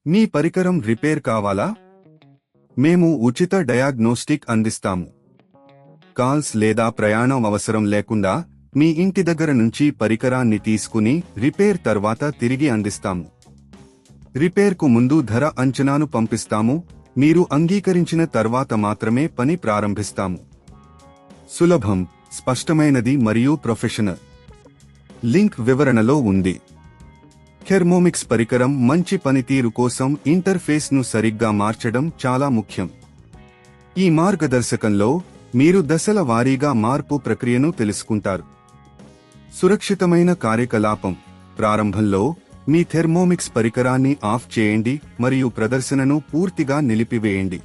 మీ పరికరం రిపేర్ కావాలా? మేము ఉచిత డయాగ్నోస్టిక్ అందిస్తాము. కాల్స్ లేదా ప్రయాణం అవసరం లేకుండా మీ ఇంటి దగ్గర నుంచి పరికరాన్ని తీసుకుని రిపేర్ తర్వాత తిరిగి అందిస్తాము. రిపేర్కు ముందు ధర అంచనాను పంపిస్తాము. మీరు అంగీకరించిన తర్వాత మాత్రమే పని ప్రారంభిస్తాము. సులభం, స్పష్టమైనది మరియు ప్రొఫెషనల్. లింక్ వివరణలో ఉంది. థెర్మోమిక్స్ పరికరం మంచి పనితీరు కోసం ఇంటర్ఫేస్ను సరిగ్గా మార్చడం చాలా ముఖ్యం. ఈ మార్గదర్శకంలో మీరు దశల వారీగా మార్పు ప్రక్రియను తెలుసుకుంటారు. సురక్షితమైన కార్యకలాపం. ప్రారంభంలో మీ థెర్మోమిక్స్ పరికరాన్ని ఆఫ్ చేయండి మరియు ప్రదర్శనను పూర్తిగా నిలిపివేయండి.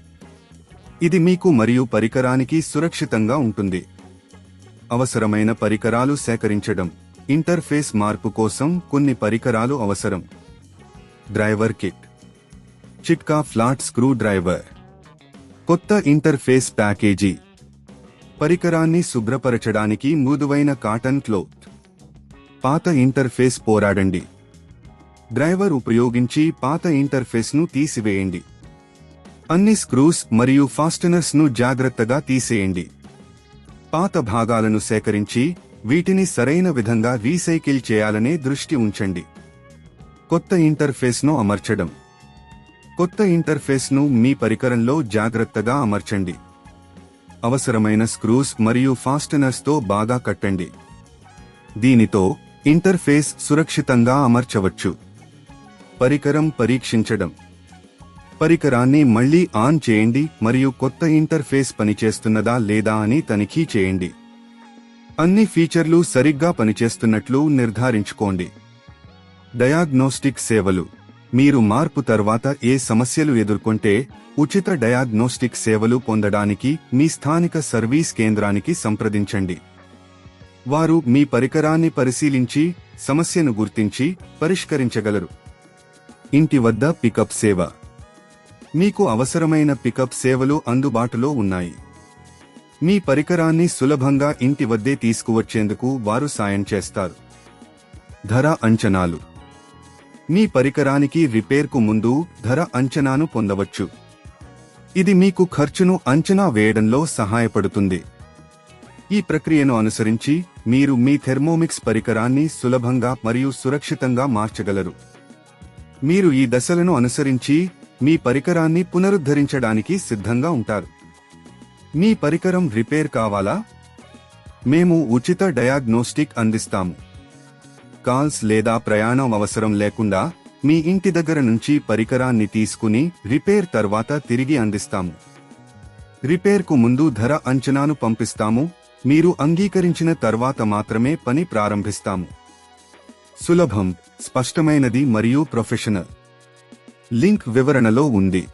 ఇది మీకు మరియు పరికరానికి సురక్షితంగా ఉంటుంది. అవసరమైన పరికరాలు సేకరించడం. ఇంటర్ఫేస్ మార్పు కోసం కొన్ని పరికరాలు అవసరం. Driver kit. చిట్కా ఫ్లాట్ స్క్రూ డ్రైవర్. కొత్త ఇంటర్ఫేస్ ప్యాకేజీ. పరికరాన్ని శుభ్రపరచడానికి మృదువైన కాటన్ క్లోత్. పాత ఇంటర్ఫేస్ పోరాడండి. డ్రైవర్ ఉపయోగించి పాత ఇంటర్ఫేస్ను తీసివేయండి. అన్ని స్క్రూస్ మరియు ఫాస్టనర్స్ను జాగ్రత్తగా తీసేయండి. పాత భాగాలను సేకరించి వీటిని సరైన విధంగా రీసైకిల్ చేయాలనే దృష్టి ఉంచండి. కొత్త ఇంటర్ఫేస్ను అమర్చడం. కొత్త ఇంటర్ఫేస్ను మీ పరికరంలో జాగ్రత్తగా అమర్చండి. అవసరమైన స్క్రూస్ మరియు ఫాస్టనర్స్తో బాగా కట్టండి. దీనితో ఇంటర్ఫేస్ సురక్షితంగా అమర్చవచ్చు. పరికరం పరీక్షించడం. పరికరాన్ని మళ్లీ ఆన్ చేయండి మరియు కొత్త ఇంటర్ఫేస్ పనిచేస్తున్నదా లేదా అని తనిఖీ చేయండి. అన్ని ఫీచర్లు సరిగ్గా పనిచేస్తున్నట్లు నిర్ధారించుకోండి. డయాగ్నోస్టిక్ సేవలు. మీరు మార్పు తర్వాత ఏ సమస్యలు ఎదుర్కొంటే ఉచిత డయాగ్నోస్టిక్ సేవలు పొందడానికి మీ స్థానిక సర్వీస్ కేంద్రానికి సంప్రదించండి. వారు మీ పరికరాన్ని పరిశీలించి సమస్యను గుర్తించి పరిష్కరించగలరు. ఇంటి వద్ద పికప్ సేవ. మీకు అవసరమైన పికప్ సేవలు అందుబాటులో ఉన్నాయి. మీ పరికరాన్ని సులభంగా ఇంటి వద్దే తీసుకువచ్చేందుకు వారు సాయం చేస్తారు. ధర అంచనాలు. మీ పరికరానికి రిపేర్కు ముందు ధర అంచనాను పొందవచ్చు. ఇది మీకు ఖర్చును అంచనా వేయడంలో సహాయపడుతుంది. ఈ ప్రక్రియను అనుసరించి మీరు మీ థెర్మోమిక్స్ పరికరాన్ని సులభంగా మరియు సురక్షితంగా మార్చగలరు. మీరు ఈ దశలను అనుసరించి మీ పరికరాన్ని పునరుద్ధరించడానికి సిద్ధంగా ఉంటారు. మీ పరికరం రిపేర్ కావాలా? మేము ఉచిత డయాగ్నోస్టిక్ అందిస్తాము. కాల్స్ లేదా ప్రయాణం అవసరం లేకుండా మీ ఇంటి దగ్గర నుంచి పరికరాన్ని తీసుకుని రిపేర్ తర్వాత తిరిగి అందిస్తాము. రిపేర్కు ముందు ధర అంచనాను పంపిస్తాము. మీరు అంగీకరించిన తర్వాత మాత్రమే పని ప్రారంభిస్తాము. సులభం, స్పష్టమైనది మరియు ప్రొఫెషనల్. లింక్ వివరణలో ఉంది.